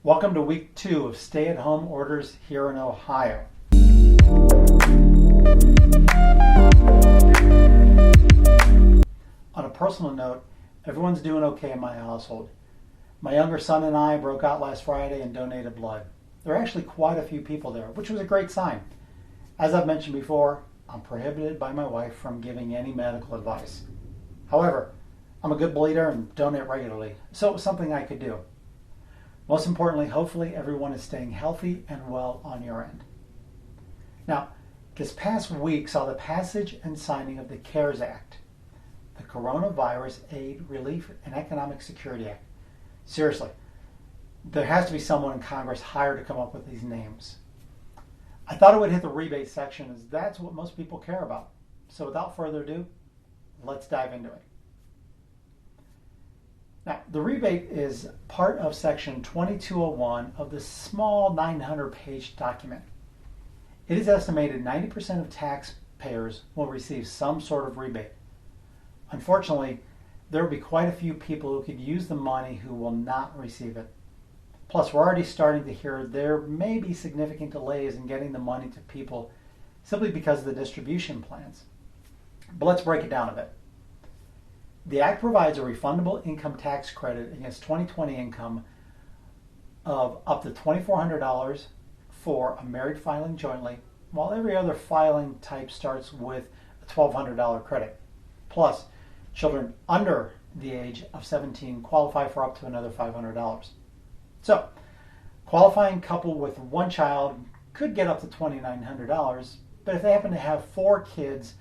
Welcome to week 2 of stay-at-home orders here in Ohio. On a personal note, everyone's doing okay in my household. My younger son and I broke out last Friday and donated blood. There are actually quite a few people there, which was a great sign. As I've mentioned before, I'm prohibited by my wife from giving any medical advice. However, I'm a good bleeder and donate regularly, so it was something I could do. Most importantly, hopefully everyone is staying healthy and well on your end. Now, this past week saw the passage and signing of the CARES Act, the Coronavirus Aid, Relief, and Economic Security Act. Seriously, there has to be someone in Congress hired to come up with these names. I thought it would hit the rebate section, as that's what most people care about. So without further ado, let's dive into it. Now, the rebate is part of Section 2201 of the small 900-page document. It is estimated 90% of taxpayers will receive some sort of rebate. Unfortunately, there will be quite a few people who could use the money who will not receive it. Plus, we're already starting to hear there may be significant delays in getting the money to people simply because of the distribution plans. But let's break it down a bit. The Act provides a refundable income tax credit against 2020 income of up to $2,400 for a married filing jointly, while every other filing type starts with a $1,200 credit. Plus, children under the age of 17 qualify for up to another $500. So, qualifying couple with one child could get up to $2,900, but if they happen to have 4 kids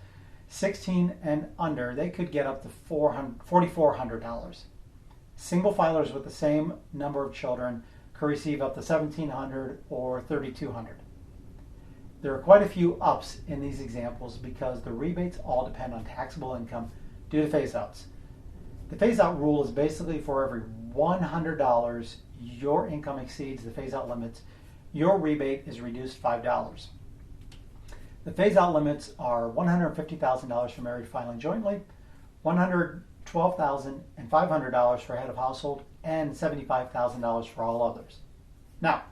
16 and under, they could get up to $4,400. Single filers with the same number of children could receive up to $1,700 or $3,200. There are quite a few ups in these examples because the rebates all depend on taxable income due to phase-outs. The phase-out rule is basically for every $100 your income exceeds the phase-out limits, your rebate is reduced $5. The phase-out limits are $150,000 for married filing jointly, $112,500 for head of household, and $75,000 for all others. Now,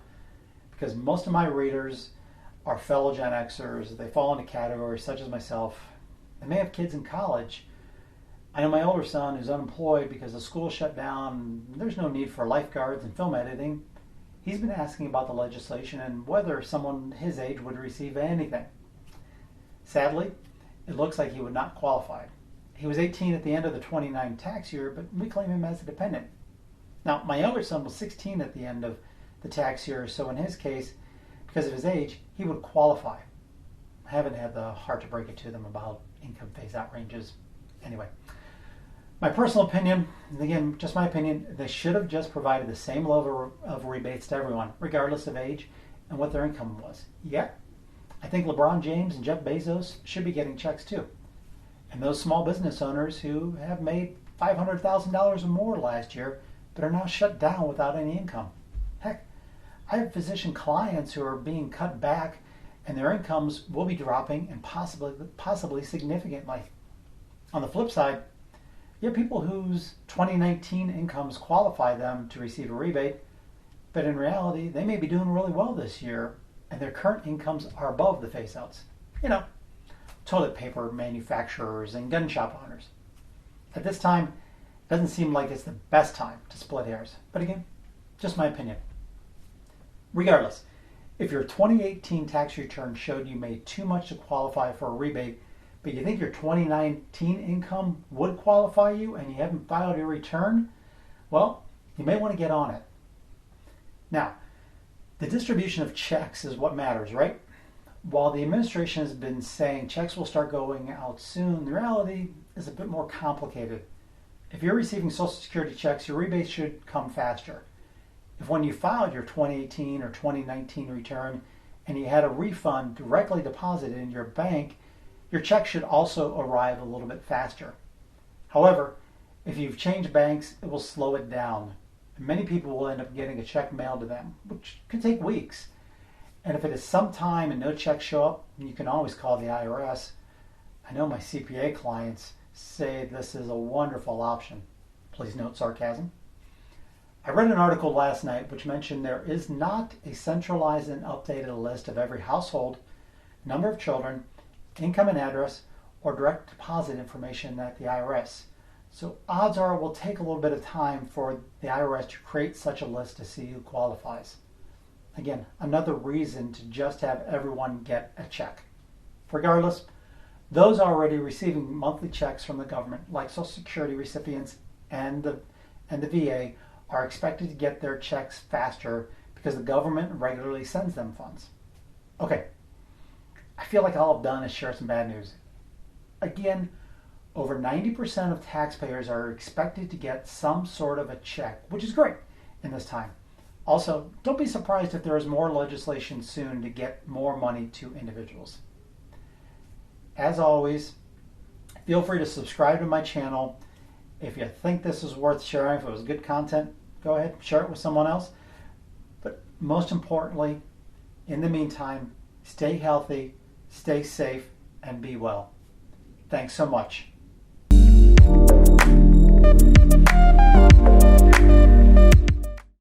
because most of my readers are fellow Gen Xers, they fall into categories such as myself, they may have kids in college. I know my older son who's unemployed because the school shut down, there's no need for lifeguards and film editing. He's been asking about the legislation and whether someone his age would receive anything. Sadly, it looks like he would not qualify. He was 18 at the end of the 29 tax year, but we claim him as a dependent. Now, my younger son was 16 at the end of the tax year, so in his case, because of his age, he would qualify. I haven't had the heart to break it to them about income phase-out ranges. Anyway, my personal opinion, and again, just my opinion, they should have just provided the same level of rebates to everyone, regardless of age and what their income was. Yet, I think LeBron James and Jeff Bezos should be getting checks too. And those small business owners who have made $500,000 or more last year but are now shut down without any income. Heck, I have physician clients who are being cut back and their incomes will be dropping and possibly significantly. On the flip side, you have people whose 2019 incomes qualify them to receive a rebate, but in reality, they may be doing really well this year and their current incomes are above the phase-outs. You know, toilet paper manufacturers and gun shop owners. At this time, it doesn't seem like it's the best time to split hairs. But again, just my opinion. Regardless, if your 2018 tax return showed you made too much to qualify for a rebate, but you think your 2019 income would qualify you and you haven't filed your return, well, you may want to get on it. Now, the distribution of checks is what matters, right? While the administration has been saying checks will start going out soon, the reality is a bit more complicated. If you're receiving Social Security checks, your rebates should come faster. If when you filed your 2018 or 2019 return and you had a refund directly deposited in your bank, your check should also arrive a little bit faster. However, if you've changed banks, it will slow it down. Many people will end up getting a check mailed to them, which could take weeks. And if it is some time and no checks show up, you can always call the IRS. I know my CPA clients say this is a wonderful option. Please note sarcasm. I read an article last night which mentioned there is not a centralized and updated list of every household, number of children, income and address, or direct deposit information at the IRS. So odds are it will take a little bit of time for the IRS to create such a list to see who qualifies. Again, another reason to just have everyone get a check. Regardless, those already receiving monthly checks from the government, like Social Security recipients and the VA, are expected to get their checks faster because the government regularly sends them funds. Okay, I feel like all I've done is share some bad news. Again, over 90% of taxpayers are expected to get some sort of a check, which is great in this time. Also, don't be surprised if there is more legislation soon to get more money to individuals. As always, feel free to subscribe to my channel. If you think this is worth sharing, if it was good content, go ahead, share it with someone else. But most importantly, in the meantime, stay healthy, stay safe, and be well. Thanks so much.